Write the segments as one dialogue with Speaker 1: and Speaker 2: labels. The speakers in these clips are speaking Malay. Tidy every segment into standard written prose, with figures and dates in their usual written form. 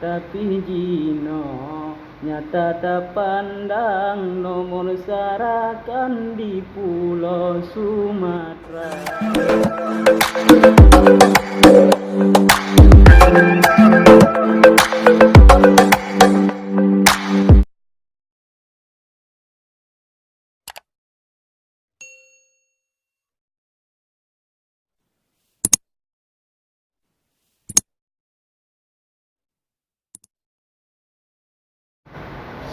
Speaker 1: tapi jino nyata tak pandang nomor sarakan di Pulau Sumatera.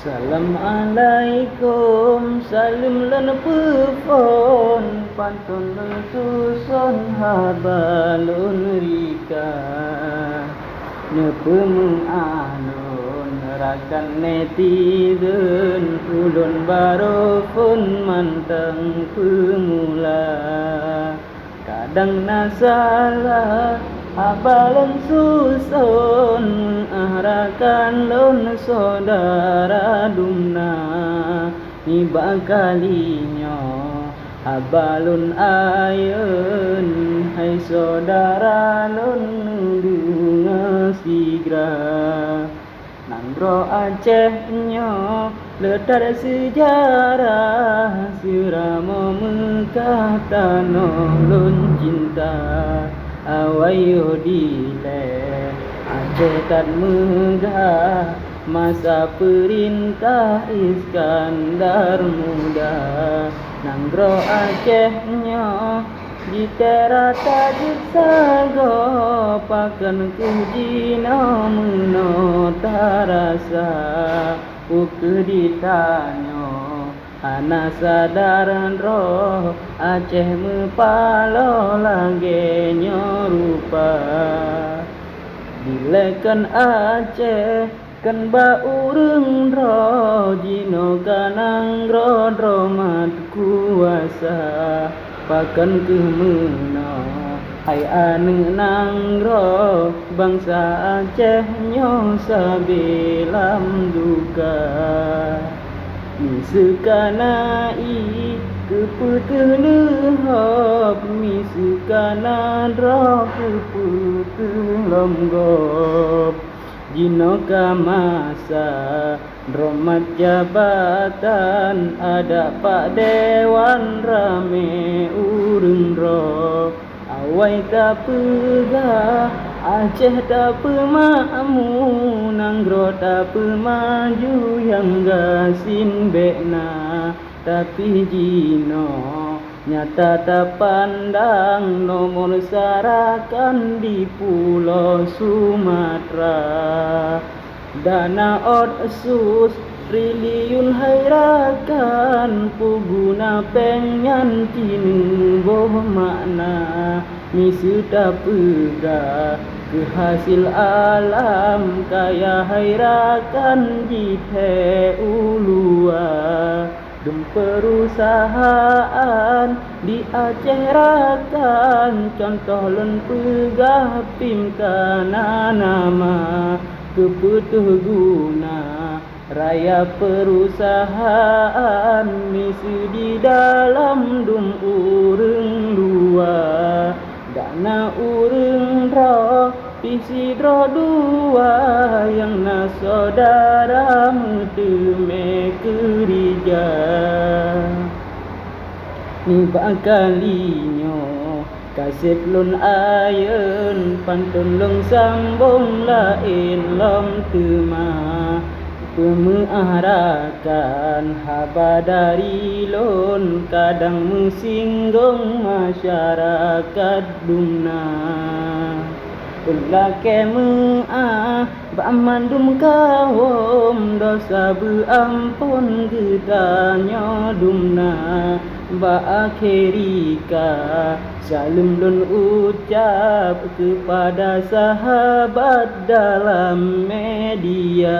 Speaker 1: Assalamualaikum, salam lan pepon, pantun susun habalun rika. Nepemung anon rakan netizen, ulun barofun manteng pemula. Kadang nasalah abalan susun, ahrakan lon saudara dumna. Ni bakalinya abalun ayeun, hai saudara lon dunga sigra. Nandro Acehnya letar sejarah, siramo Mekah tanah lon cinta. Awayo dile Aceh tak megah, masa perintah Iskandar Muda. Nanggro Acehnya di tera tajuk sago, pakan kujina menota rasa. Uke ditanyo ana sadaran roh, Aceh mepalo lagi nyorupa. Dilekan Aceh kan ba urang roh, jino kanang rodro mat kuasa. Pakan kemena hai anu nangro, bangsa Aceh nyo sabelam duka. Misukanai keputuh lehop, misukanadro keputuh lomgop. Jinoka masa dromat jabatan, ada Pak Dewan rame urung ro. Awai tak pegah Aceh tak pemakmu, nanggro tak pemaju yang gasin bekna. Tapi jino nyata tak pandang nomor sarakan di Pulau Sumatera. Dana otsus triliun hairakan, puguna penyan kini boh makna. Misu tak pegah kehasil alam, kaya hairakan jite ulua. Dem perusahaan di Aceh rakan, contoh len pegah pimkana nama. Keputuh guna raya perusahaan, misu di dalam dum urang dua. Dana urang ro pisi dro dua, yang na saudara meteme kerja. Ni bakalinyo kasih lon ayeun, pantun long sambung lain lom tema. Pemeahrakan haba dari lon, kadang mesinggung masyarakat dumna. Ulake meah ba'mandum kawom, dosa beampun getanya dumna. Ba'akhirika salam lun ucap kepada sahabat dalam media.